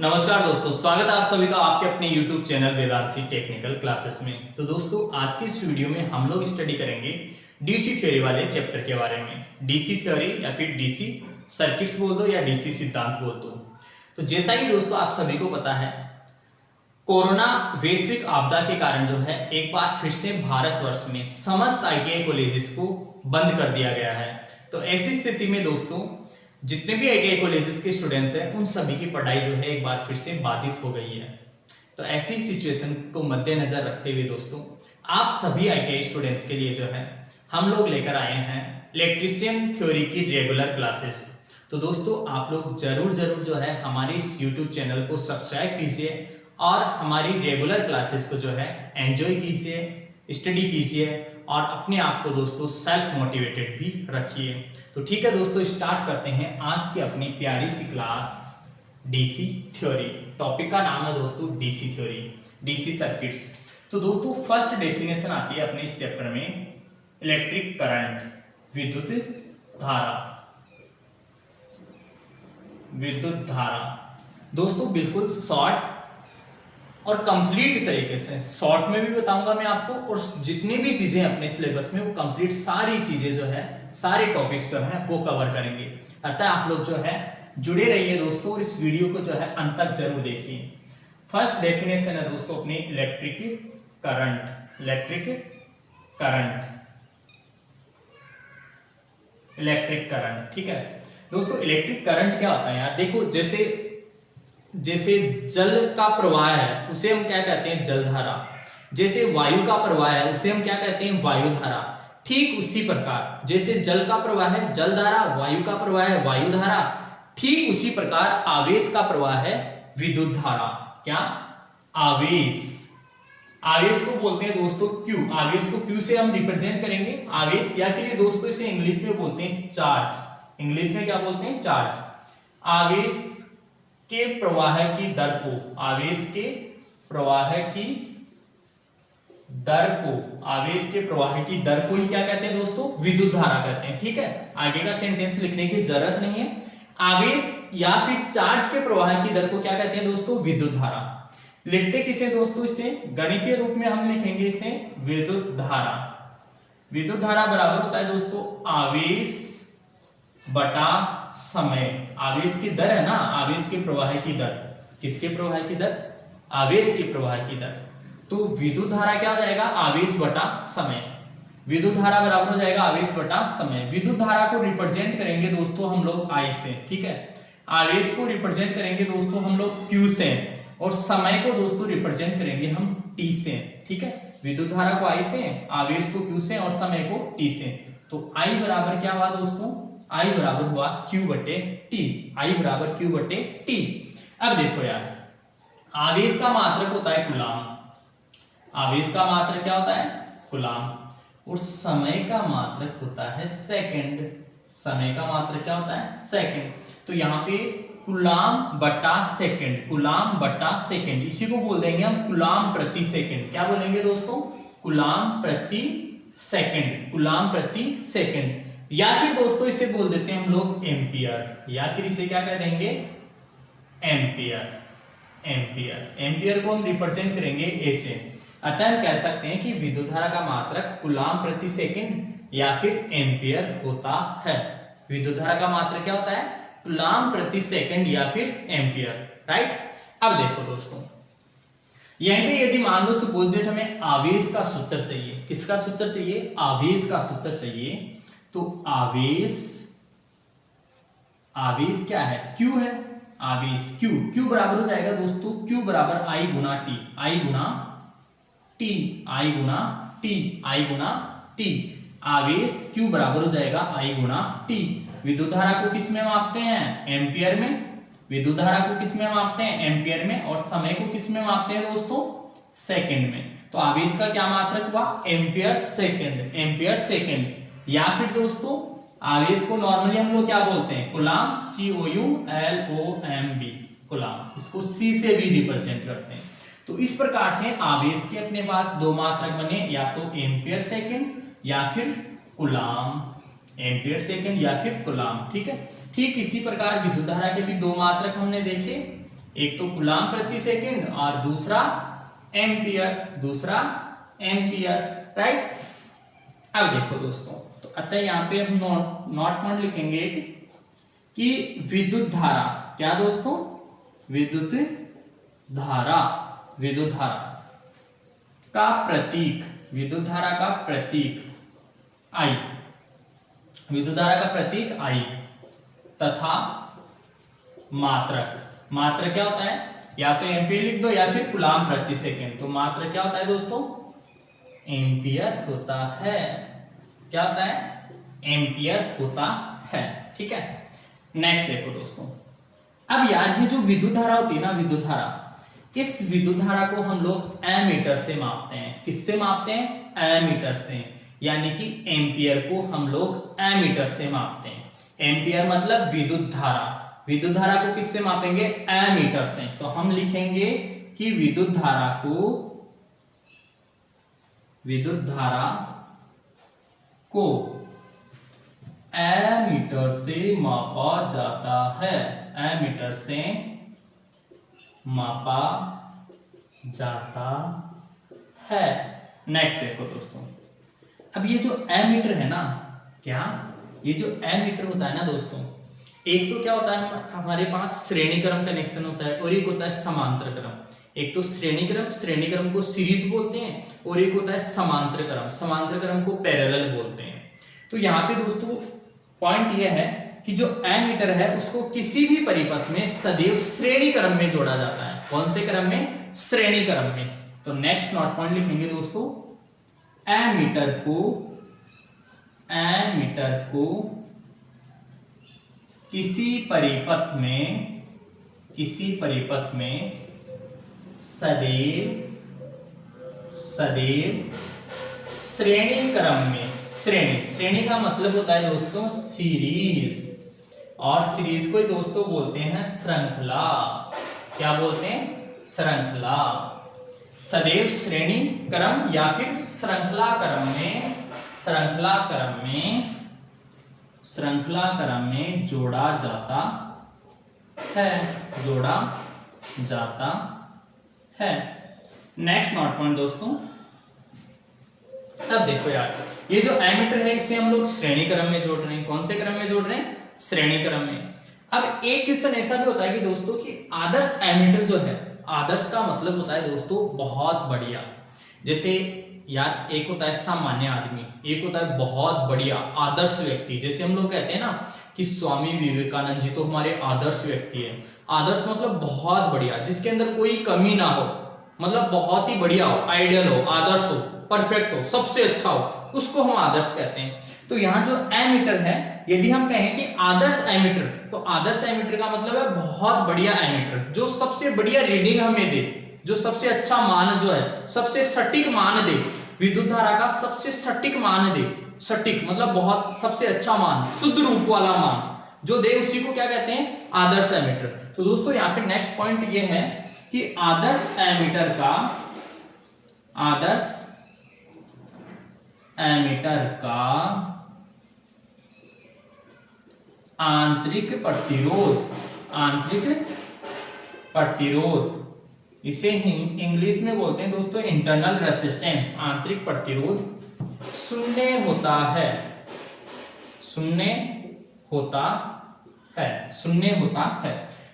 नमस्कार दोस्तों, स्वागत है आप सभी का आपके अपने YouTube channel Vedanshi technical classes में। तो दोस्तों आज की इस वीडियो में हम लोग स्टडी करेंगे डीसी थ्योरी वाले चैप्टर के बारे में। डीसी थ्योरी या फिर डीसी सर्किट्स बोल दो या डीसी सिद्धांत बोल दो। तो जैसा कि दोस्तों आप सभी को पता है, कोरोना वैश्विक आपदा के कारण जो है एक बार फिर से भारतवर्ष में समस्त ITI कॉलेजेस को बंद कर दिया गया है। तो ऐसी स्थिति में दोस्तों जितने भी ITI कॉलेजेस के स्टूडेंट्स हैं उन सभी की पढ़ाई जो है एक बार फिर से बाधित हो गई है। तो ऐसी सिचुएशन को मद्देनजर रखते हुए दोस्तों आप सभी ITI स्टूडेंट्स के लिए जो है हम लोग लेकर आए हैं इलेक्ट्रीशियन थ्योरी की रेगुलर क्लासेस। तो दोस्तों आप लोग जरूर जो है हमारे इस यूट्यूब चैनल को सब्सक्राइब कीजिए और हमारी रेगुलर क्लासेस को जो है एंजॉय कीजिए, स्टडी कीजिए और अपने आप को दोस्तों सेल्फ मोटिवेटेड भी रखिए। तो ठीक है दोस्तों, स्टार्ट करते हैं आज की अपनी प्यारी सी क्लास डीसी थ्योरी। टॉपिक का नाम है दोस्तों डीसी थ्योरी, डीसी सर्किट्स। तो दोस्तों फर्स्ट डेफिनेशन आती है अपने इस चैप्टर में, इलेक्ट्रिक करंट, विद्युत धारा। विद्युत धारा दोस्तों बिल्कुल शॉर्ट और कंप्लीट तरीके से, शॉर्ट में भी बताऊंगा मैं आपको और जितनी भी चीजें अपने सिलेबस में वो कंप्लीट सारी चीजें जो है, सारे टॉपिक्स जो है वो कवर करेंगे। अतः आप लोग जो है जुड़े रहिए दोस्तों और इस वीडियो को जो है अंत तक जरूर देखिए। फर्स्ट डेफिनेशन है दोस्तों अपनी electric current. Electric current, electric current, ठीक है दोस्तों। इलेक्ट्रिक करंट क्या होता है यार, देखो जैसे जल का प्रवाह है उसे हम क्या कहते हैं, जलधारा। जैसे वायु का प्रवाह है उसे हम क्या कहते हैं, वायुधारा। ठीक उसी प्रकार जैसे जल का प्रवाह है जलधारा, वायु का प्रवाह है वायुधारा, ठीक उसी प्रकार आवेश का प्रवाह है विद्युत धारा। क्या? आवेश। आवेश को बोलते हैं दोस्तों क्यू। आवेश को क्यू से हम रिप्रेजेंट करेंगे, आवेश, या फिर दोस्तों इसे इंग्लिश में बोलते हैं चार्ज। इंग्लिश में क्या बोलते हैं, चार्ज। आवेश के प्रवाह की दर को, आवेश के प्रवाह की दर को, आवेश के प्रवाह की दर को ही क्या कहते हैं दोस्तों, विद्युत धारा कहते हैं। ठीक है, आगे का सेंटेंस लिखने की जरूरत नहीं है। आवेश या फिर चार्ज के प्रवाह की दर को क्या कहते हैं दोस्तों, विद्युत धारा। लिखते किसे दोस्तों, इसे गणितीय रूप में हम लिखेंगे इसे विद्युत धारा। विद्युत धारा बराबर होता है दोस्तों आवेश बटा समय। आवेश की दर है ना, आवेश के प्रवाह की दर। किसके प्रवाह की दर, आवेश के प्रवाह की दर। तो विद्युत धारा क्या हो जाएगा, आवेश बटा समय। विद्युत धारा बराबर हो जाएगा आवेश बटा समय। विद्युत धारा को रिप्रेजेंट करेंगे दोस्तों हम लोग I से, ठीक है। आवेश को रिप्रेजेंट करेंगे दोस्तों हम लोग Q से और समय को दोस्तों रिप्रेजेंट करेंगे हम T से, ठीक है। विद्युत धारा को I से, आवेश को Q से और समय को T से। तो I बराबर क्या हुआ दोस्तों, I बराबर हुआ Q बटे T। I बराबर Q बटे T। अब देखो यार, आवेश का मात्रक होता है कूलाम। आवेश का मात्रक क्या होता है, कूलाम। और समय का मात्रक होता है सेकंड। समय का मात्रक क्या होता है, सेकंड। तो यहाँ पे कूलाम बटा सेकंड, कूलाम बटा सेकंड, इसी को बोल देंगे हम कूलाम प्रति सेकंड। क्या बोलेंगे दोस्तों, कूलाम प्रति सेकंड, कूलाम प्रति सेकंड। या फिर दोस्तों इसे बोल देते हैं हम लोग एम्पियर, या फिर इसे क्या कह देंगे, एम्पियर। एम्पियर, एम्पियर को हम रिप्रेजेंट करेंगे ए से। अतः हम कह सकते हैं कि विद्युत धारा का मात्रक कूलाम प्रति सेकंड या फिर एम्पियर होता है। विद्युत धारा का मात्रक क्या होता है, कूलाम प्रति सेकंड या फिर एम्पियर, राइट। अब देखो दोस्तों, यहीं पे यदि मान लो सपोज दैट हमें आवेश का सूत्र चाहिए। किसका सूत्र चाहिए, आवेश का सूत्र चाहिए। तो आवेश, आवेश क्या है, Q है। आवेश Q बराबर हो जाएगा दोस्तों, Q बराबर I Guna T, I Guna T, I Guna T, I Guna T। आवेश Q बराबर हो जाएगा I गुना T। विद्युत धारा को किस में मापते हैं, एम्पियर में। विद्युत धारा को किस में मापते हैं, एम्पियर में। और समय को किस में मापते हैं दोस्तों, सेकंड में। तो आवेश का क्या मात्रक हुआ, एम्पियर सेकंड, एम्पियर सेकंड। या फिर दोस्तों आवेश को नॉर्मली हम लोग क्या बोलते हैं, कूलाम, COULOMB, कूलाम। इसको C से भी रिप्रेजेंट करते हैं। तो इस प्रकार से आवेश के अपने पास दो मात्रक बने, या तो एम्पियर सेकंड या फिर कूलाम। एम्पियर सेकंड या फिर कूलाम, ठीक है। ठीक इसी प्रकार विद्युत धारा के भी दो मात्रक हमने देखे, एक तो कूलाम प्रति सेकंड और दूसरा एम्पियर, राइट। अब देखो दोस्तों, तो अतः यहाँ पे अब नोट लिखेंगे कि विद्युत धारा, क्या दोस्तों, विद्युत धारा का प्रतीक, विद्युत धारा का प्रतीक आई, विद्युत धारा का प्रतीक आई तथा मात्रक क्या होता है, या तो एम्पियर लिख दो या फिर कूलाम प्रति सेकंड। तो मात्रक क्या होता है दोस्तों, एम्पियर होता है। क्या होता है, एम्पियर होता है, ठीक है। नेक्स्ट देखो दोस्तों, अब यार ये जो विद्युत धारा होती है ना, विद्युत धारा, इस विद्युत धारा को हम लोग एमीटर से मापते हैं। किससे मापते हैं, एमीटर से, यानी कि एम्पियर को हम लोग एमीटर से मापते हैं। एम्पियर मतलब विद्युत धारा, विद्युत धारा को किससे मापेंगे, एमीटर से। तो हम लिखेंगे कि विद्युत धारा को एमीटर से मापा जाता है, एमीटर से मापा जाता है। नेक्स्ट देखो दोस्तों, अब ये जो एमीटर है ना, क्या ये जो एमीटर होता है ना दोस्तों, एक तो क्या होता है, हमारे पास श्रेणी क्रम कनेक्शन होता है और एक होता है समांतर क्रम। एक तो श्रेणी क्रम को सीरीज बोलते हैं और एक होता है समांतर क्रम को पैरेलल बोलते हैं। तो यहाँ पे दोस्तों पॉइंट यह है कि जो एमीटर है उसको किसी भी परिपथ में सदैव श्रेणी क्रम में जोड़ा जाता है। कौन से क्रम में, श्रेणी क्रम में। तो नेक्स्ट नोट पॉइंट लिखेंगे दोस्तों, एमीटर को किसी परिपथ में सदैव श्रेणी क्रम में, श्रेणी का मतलब होता है दोस्तों सीरीज, और सीरीज को दोस्तों बोलते हैं श्रृंखला। क्या बोलते हैं, श्रृंखला। सदैव श्रेणी क्रम या फिर श्रृंखला क्रम में जोड़ा जाता है। नेक्स्ट नोट पॉइंट दोस्तों, अब देखो यार, ये जो एमीटर है इसे हम लोग श्रेणी क्रम में जोड़ रहे हैं। कौन से क्रम में जोड़ रहे हैं, श्रेणी क्रम में। अब एक क्वेश्चन ऐसा भी होता है कि दोस्तों कि आदर्श एमीटर जो है, आदर्श का मतलब होता है दोस्तों बहुत बढ़िया। जैसे यार एक होता है सामान्य आदमी, एक होता है बहुत बढ़िया आदर्श व्यक्ति। जैसे हम लोग कहते हैं ना कि स्वामी विवेकानंद जी तो हमारे आदर्श व्यक्ति है। आदर्श मतलब बहुत बढ़िया, जिसके अंदर कोई कमी ना हो, मतलब बहुत ही बढ़िया हो, आइडियल हो, आदर्श हो, परफेक्ट हो, सबसे अच्छा हो, उसको हम आदर्श कहते हैं। तो यहाँ जो एमीटर है, यदि हम कहें कि आदर्श एमीटर, तो आदर्श एमीटर का मतलब है बहुत बढ़िया एमीटर, जो सबसे बढ़िया रीडिंग हमें दे, जो सबसे अच्छा मान जो है, सबसे सटीक मान दे, विद्युत धारा का सबसे सटीक मान दे। सटीक मतलब बहुत सबसे अच्छा मान, शुद्ध रूप वाला मान जो दे, उसी को क्या कहते हैं, आदर्श एमीटर। तो दोस्तों यहाँ पे नेक्स्ट पॉइंट ये है कि आदर्श एमीटर का आंतरिक प्रतिरोध, इसे इंग्लिश में बोलते हैं दोस्तों इंटरनल रेसिस्टेंस, आंतरिक प्रतिरोध शून्य होता है।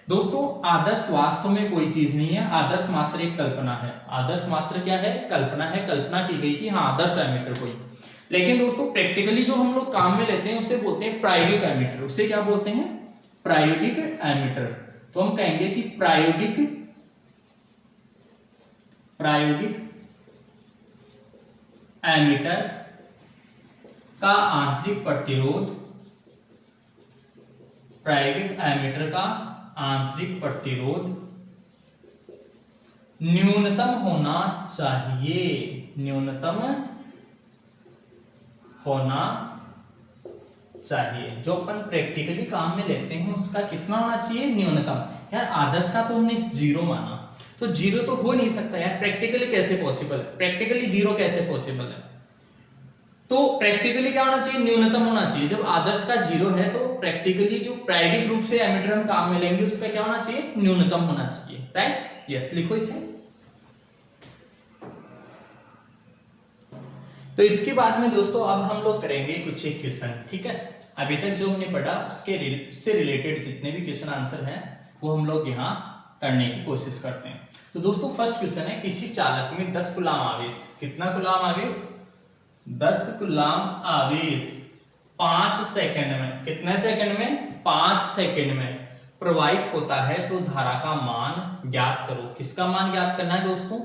दोस्तों आदर्श वास्तव में कोई चीज नहीं है, आदर्श मात्र एक कल्पना है। आदर्श मात्र क्या है, कल्पना है। कल्पना की गई कि हाँ आदर्श एमीटर कोई, लेकिन दोस्तों प्रैक्टिकली जो हम लोग काम में लेते हैं उसे बोलते हैं प्रायोगिक एमीटर। उसे क्या बोलते हैं, प्रायोगिक एमीटर। तो हम कहेंगे कि प्रायोगिक एमीटर का आंतरिक प्रतिरोध, प्रायोगिक एमीटर का आंतरिक प्रतिरोध न्यूनतम होना चाहिए, न्यूनतम होना चाहिए। जो अपन प्रैक्टिकली काम में लेते हैं उसका कितना होना चाहिए, न्यूनतम। यार आदर्श का तो हमने 0 माना, तो 0 तो हो नहीं सकता यार, प्रैक्टिकली कैसे पॉसिबल है, प्रैक्टिकली 0 कैसे पॉसिबल है। तो प्रैक्टिकली क्या होना चाहिए, न्यूनतम होना चाहिए। जब आदर्श का 0 है तो प्रैक्टिकली जो प्रायोगिक रूप से एमीटर हम काम में लेंगे उसका क्या होना चाहिए, न्यूनतम होना चाहिए, राइट। यस, लिखो इसे। तो इसके बाद में दोस्तों अब हम लोग करेंगे कुछ एक क्वेश्चन, ठीक है। अभी तक जो हमने पढ़ा उससे रिलेटेड जितने भी क्वेश्चन आंसर हैं वो हम लोग यहाँ करने की कोशिश करते हैं। तो दोस्तों फर्स्ट क्वेश्चन है, किसी चालक में 10 कूलाम आवेश, कितना कूलाम आवेश, 10 कूलाम आवेश 5 सेकंड में, कितने सेकंड में, 5 सेकंड में प्रवाहित होता है तो धारा का मान ज्ञात करो। किसका मान ज्ञात करना है दोस्तों,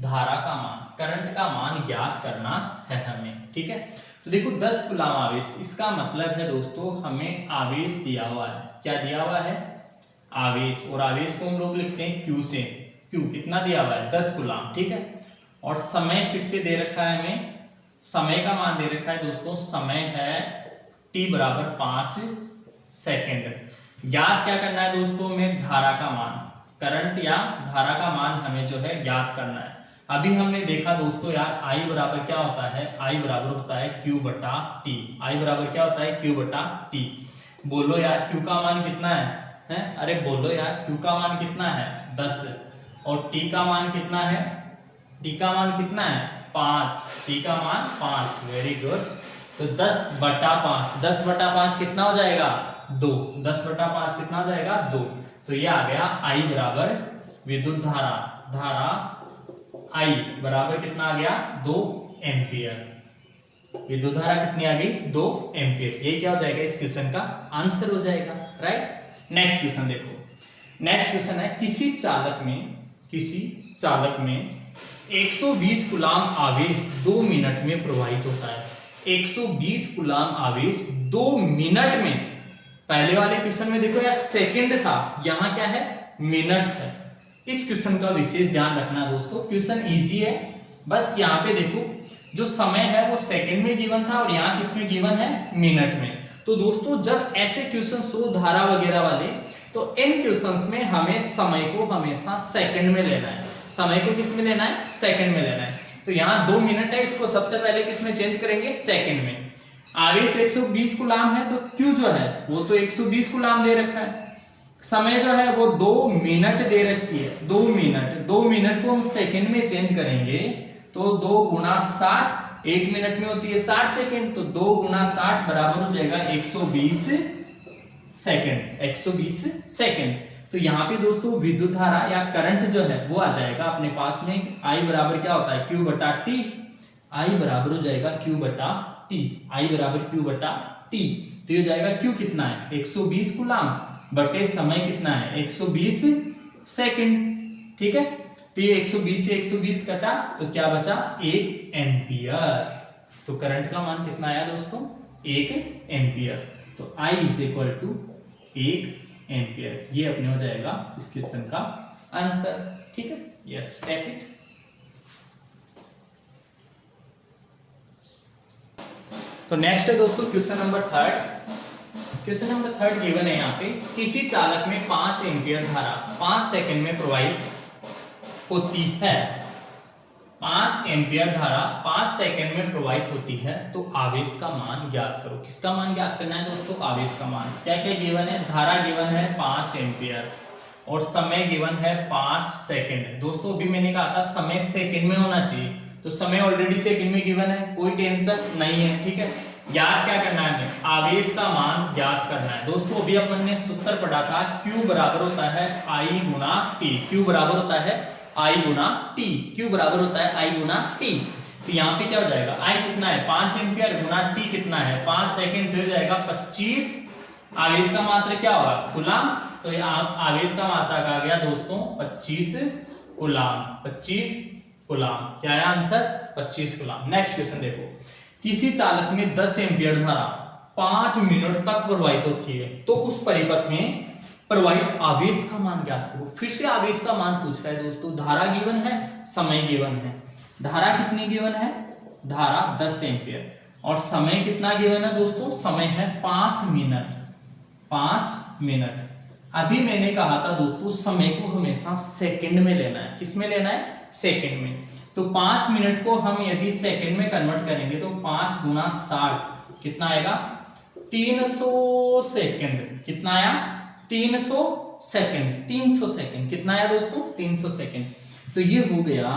धारा का मान, करंट का मान ज्ञात करना है हमें, ठीक है। तो देखो 10 कूलाम आवेश, इसका मतलब है दोस्तों हमें आवेश दिया हुआ है, क्या दिया हुआ है, आवेश, और आवेश को हम लोग लिखते हैं Q से, Q कितना दिया हुआ है, 10 कूलाम, ठीक है। और समय फिर से दे रखा है हमें, समय का मान दे रखा है दोस्तों, समय है t बराबर 5 सेकेंड। ज्ञात क्या करना है दोस्तों में, धारा का मान, करंट या धारा का मान हमें जो है ज्ञात करना है। अभी हमने देखा दोस्तों यार I बराबर क्या होता है, I बराबर होता है Q बटा T, I बराबर क्या होता है, Q बटा T। बोलो यार Q का मान कितना है, अरे बोलो यार Q का मान कितना है, 10, और T का मान कितना है, T का मान कितना है, 5, T का मान 5, वेरी गुड। तो 10 बटा 5, 10 बटा 5 कितना हो जाएगा, 2, 10 बटा 5 कितना हो जाएगा, 2। तो ये आ गया I बराबर विद्युत धारा, धारा I बराबर कितना आ गया, 2 एम्पियर। विद्युत धारा कितनी आ गई, 2 एम्पियर। ये क्या हो जाएगा, इस क्वेश्चन का आंसर हो जाएगा, राइट। नेक्स्ट क्वेश्चन देखो, नेक्स्ट क्वेश्चन है, किसी चालक में 120 कूलाम आवेश 2 मिनट में प्रवाहित होता है। 120 कूलाम आवेश 2 मिनट में, पहले वाले क्वेश्चन में देखो यार सेकंड था, यहाँ क्या है, मिनट है। इस क्वेश्चन का विशेष ध्यान रखना दोस्तों, क्वेश्चन इजी है, बस यहाँ पे देखो जो समय है वो सेकंड में गिवन था और यहाँ किसमें गिवन है, मिनट में। तो दोस्तों जब ऐसे क्वेश्चन हो धारा वगैरह वाले, तो इन क्वेश्चंस में हमें समय को हमेशा सेकंड में लेना है, समय को किस में लेना है, सेकंड में लेना है। तो यहाँ 2 मिनट है, इसको सबसे पहले किस में चेंज करेंगे, सेकंड में। आवेश 120 कूलाम है तो Q जो है वो तो 120 कूलाम दे रखा है, समय जो है वो 2 मिनट दे रखी है, 2 मिनट, 2 मिनट को हम सेकंड में चेंज करेंगे तो 2 गुना 60, 1 मिनट में होती है 60 सेकंड, तो 2 गुना 60 बराबर हो जाएगा 120 सेकंड, 120 सेकंड। तो यहाँ पे दोस्तों विद्युत धारा या करंट जो है वो आ जाएगा अपने पास में, I बराबर क्या होता है, Q बटा T, I बराबर हो जाएगा Q बटा T, I बराबर Q बटा T। तो ये जाएगा Q कितना है, 120 कूलाम बटे समय कितना है, 120 सेकंड, ठीक है। तो ये 120 से 120 कटा तो क्या बचा, 1 एम्पियर। तो करंट का मान कितना आया दोस्तों, 1 एम्पियर। तो I is equal to 1 ampere, ये अपने हो जाएगा इस क्वेश्चन का आंसर, ठीक है। Yes, take it. तो नेक्स्ट है दोस्तों question number 3। Question number 3 given है यहाँ पे, किसी चालक में 5 एम्पियर धारा 5 सेकंड में प्रवाहित होती है। 5 एम्पियर धारा 5 सेकंड में प्रवाहित होती है तो आवेश का मान ज्ञात करो। किसका मान ज्ञात करना है दोस्तों, आवेश का मान। क्या क्या गिवन है, धारा गिवन है 5 एम्पियर और समय गिवन है 5 सेकंड। दोस्तों अभी मैंने कहा था समय सेकंड में होना चाहिए, तो समय ऑलरेडी सेकंड में गिवन है, कोई टेंशन नहीं है, ठीक है। ज्ञात क्या करना है हमें, आवेश का मान ज्ञात करना है। दोस्तों अभी अपन ने सूत्र पढ़ा था, Q बराबर होता है I गुना T, Q बराबर होता है I गुना T, Q बराबर होता है I गुना T। तो यहाँ पे क्या हो जाएगा, I कितना है 5 एम्पियर गुना T कितना है 5 सेकंड, तो हो जाएगा 25। आवेश का मात्रा क्या होगा, कूलाम, तो आवेश का मात्रा आ गया दोस्तों 25 कूलाम, 25 कूलाम। क्या है आंसर, 25 कूलाम। नेक्स्ट क्वेश्चन देखो, किसी चालक में 10 एम्पियर धारा 5 मिनट तक प्रवाहित होती है तो उस परिपथ में प्रवाहित आवेश का मान ज्ञात करो। फिर से आवेश का मान पूछ रहा है दोस्तों, धारा गिवन है, समय गिवन है। धारा कितनी गिवन है, धारा 10 एम्पियर और समय कितना गिवन है दोस्तों, समय है 5 मिनट, 5 मिनट। अभी मैंने कहा था दोस्तों समय को हमेशा सेकंड में लेना है, किस में लेना है, सेकंड में। तो 5 मिनट को हम यदि सेकंड में कन्वर्ट करेंगे तो 5 गुना 60 कितना आएगा, 300 सेकंड। कितना आया, 300 सेकंड। 300 सेकंड कितना आया दोस्तों, 300 सेकंड। तो ये हो गया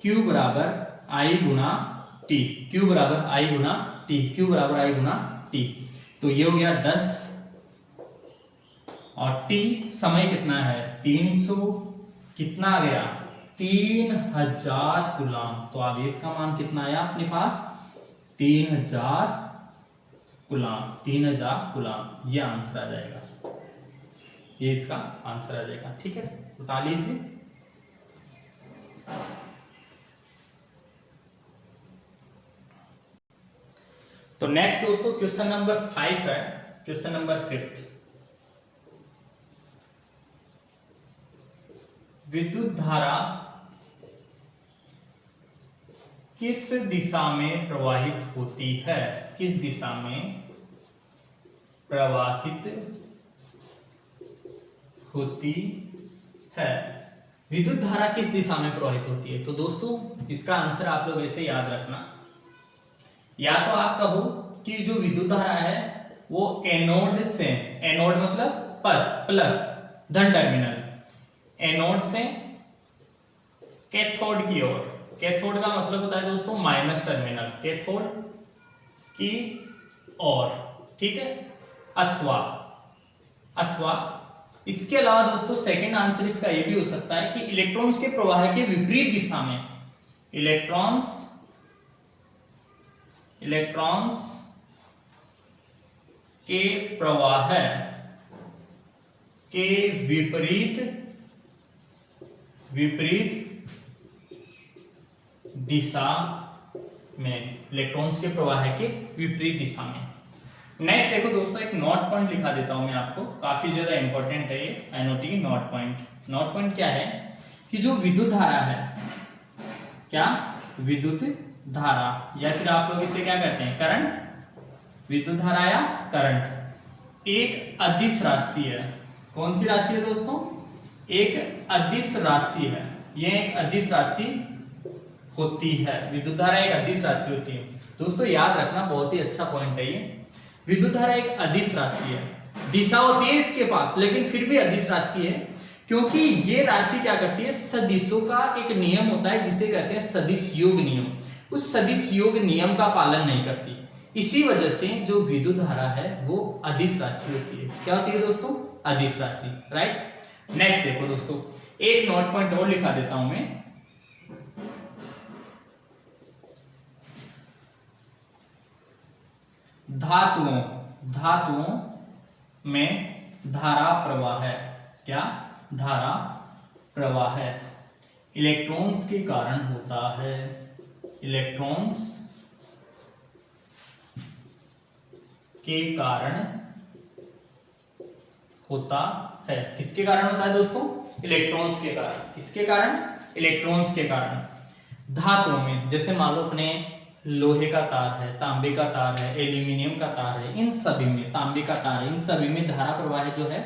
Q बराबर I गुना T, Q बराबर I गुना T, Q बराबर I गुना T। तो ये हो गया 10 और T समय कितना है 300, कितना आ गया 3000 कूलम। तो आवेश का मान कितना आया अपने पास, 3000 कूलम, 3000 कूलम। ये आंसर आ जाएगा, ये इसका आंसर आ जाएगा। ठीक है, बता लीजिए। तो नेक्स्ट दोस्तों क्वेश्चन नंबर 5 है, क्वेश्चन नंबर 5। विद्युत धारा किस दिशा में प्रवाहित होती है, किस दिशा में प्रवाहित होती है, विद्युत धारा किस दिशा में प्रवाहित होती है। तो दोस्तों इसका आंसर आप लोग ऐसे याद रखना, या तो आप कहो कि जो विद्युत धारा है वो एनोड से, एनोड मतलब प्लस धन टर्मिनल, एनोड से कैथोड की ओर, कैथोड का मतलब होता है दोस्तों माइनस टर्मिनल, कैथोड की ओर। ठीक है, अथवा इसके अलावा दोस्तों सेकंड आंसर इसका ये भी हो सकता है कि इलेक्ट्रॉन्स के प्रवाह के विपरीत दिशा में, इलेक्ट्रॉन्स के प्रवाह के विपरीत दिशा में, इलेक्ट्रॉन्स के प्रवाह के विपरीत दिशा में। नेक्स्ट देखो दोस्तों, एक नोट पॉइंट लिखा देता हूं मैं आपको, काफी ज्यादा इंपॉर्टेंट है ये NOT note point. Note point क्या है कि जो विद्युत धारा है, क्या विद्युत धारा, या फिर आप लोग इसे क्या कहते हैं करंट, विद्युत धारा या करंट एक अदिश राशि है। कौन सी राशि है दोस्तों, एक अदिश राशि है। यह एक अदिश राशि होती है, विद्युत धारा एक अदिश राशि होती है। दोस्तों याद रखना, बहुत ही अच्छा पॉइंट है ये। विद्युत धारा एक अदिश राशि है, दिशा होती है इसके पास लेकिन फिर भी अदिश राशि है, क्योंकि ये राशि क्या करती है, सदिशों का एक नियम होता है जिसे कहते हैं सदिश योग नियम, उस सदिश योग नियम का पालन नहीं करती। इसी वजह से जो विद्युत धारा है वो अदिश राशि होती है। क्या होती है दोस्तों, अदिश राशि, राइट। नेक्स्ट देखो दोस्तों, एक नोट पॉइंट और लिखा देता हूं मैं। धातुओं में धारा प्रवाह है, क्या धारा प्रवाह है इलेक्ट्रॉन्स के कारण होता है, इलेक्ट्रॉन्स के कारण होता है। किसके कारण होता है दोस्तों, इलेक्ट्रॉन्स के कारण। किसके कारण, इलेक्ट्रॉन्स के कारण। धातुओं में जैसे मान लो अपने लोहे का तार है, तांबे का तार है, एल्यूमिनियम का तार है, इन सभी में, तांबे का तार है, इन सभी में धारा प्रवाह जो है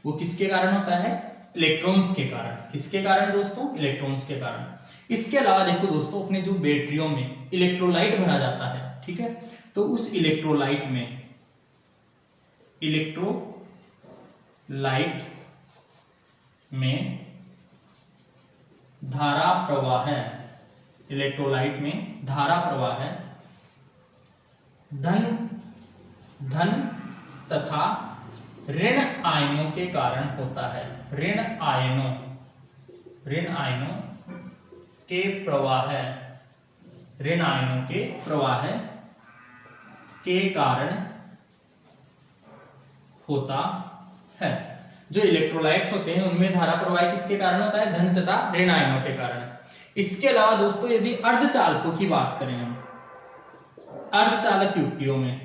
वो किसके कारण होता है, इलेक्ट्रॉन्स के कारण। किसके कारण दोस्तों, इलेक्ट्रॉन्स के कारण। इसके अलावा देखो दोस्तों, अपने जो बैटरियों में इलेक्ट्रोलाइट भरा जाता है, ठीक है, तो उस इलेक्ट्रोलाइट में धारा प्रवाह है, इलेक्ट्रोलाइट में धारा प्रवाह है, धन तथा ऋण आयनों के कारण होता है। ऋण आयनों के प्रवाह, ऋण आयनों के प्रवाह के कारण होता है। जो इलेक्ट्रोलाइट्स होते हैं उनमें धारा प्रवाह किसके कारण होता है, धन तथा ऋण आयनों के कारण। इसके अलावा दोस्तों यदि अर्धचालकों की बात करें हम, अर्धचालक युक्तियों में,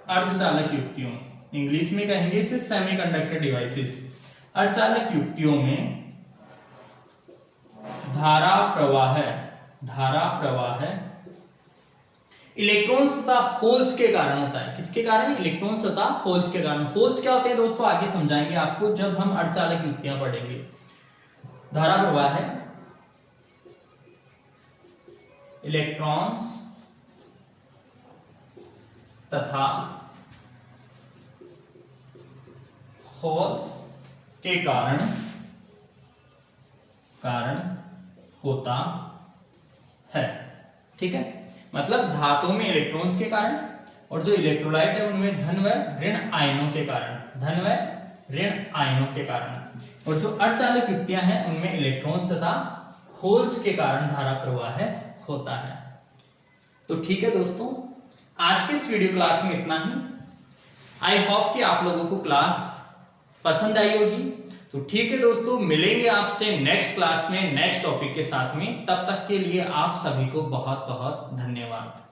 अर्धचालक युक्तियों इंग्लिश में कहेंगे इसे सेमीकंडक्टर डिवाइसेस। अर्धचालक युक्तियों में धारा प्रवाह इलेक्ट्रॉन्स तथा होल्स के कारण होता है। किसके कारण? इलेक्ट्रॉन्स तथा होल्स के कारण। होल्स क्या होते हैं दोस्तों आगे समझाएंगे आपको जब हम अर्धचालक युक्तियां पढ़ेंगे। धारा प्रवाह है इलेक्ट्रॉन्स तथा होल्स के कारण होता है। ठीक है, मतलब धातुओं में इलेक्ट्रॉन्स के कारण और जो इलेक्ट्रोलाइट है उनमें धन व ऋण आयनों के कारण, और जो अर्धचालक युक्तियां हैं उनमें इलेक्ट्रॉन्स तथा होल्स के कारण धारा प्रवाह होता है। तो ठीक है दोस्तों, आज के इस वीडियो क्लास में इतना ही। आई होप कि आप लोगों को क्लास पसंद आई होगी। तो ठीक है दोस्तों, मिलेंगे आपसे नेक्स्ट क्लास में नेक्स्ट टॉपिक के साथ में। तब तक के लिए आप सभी को बहुत बहुत धन्यवाद।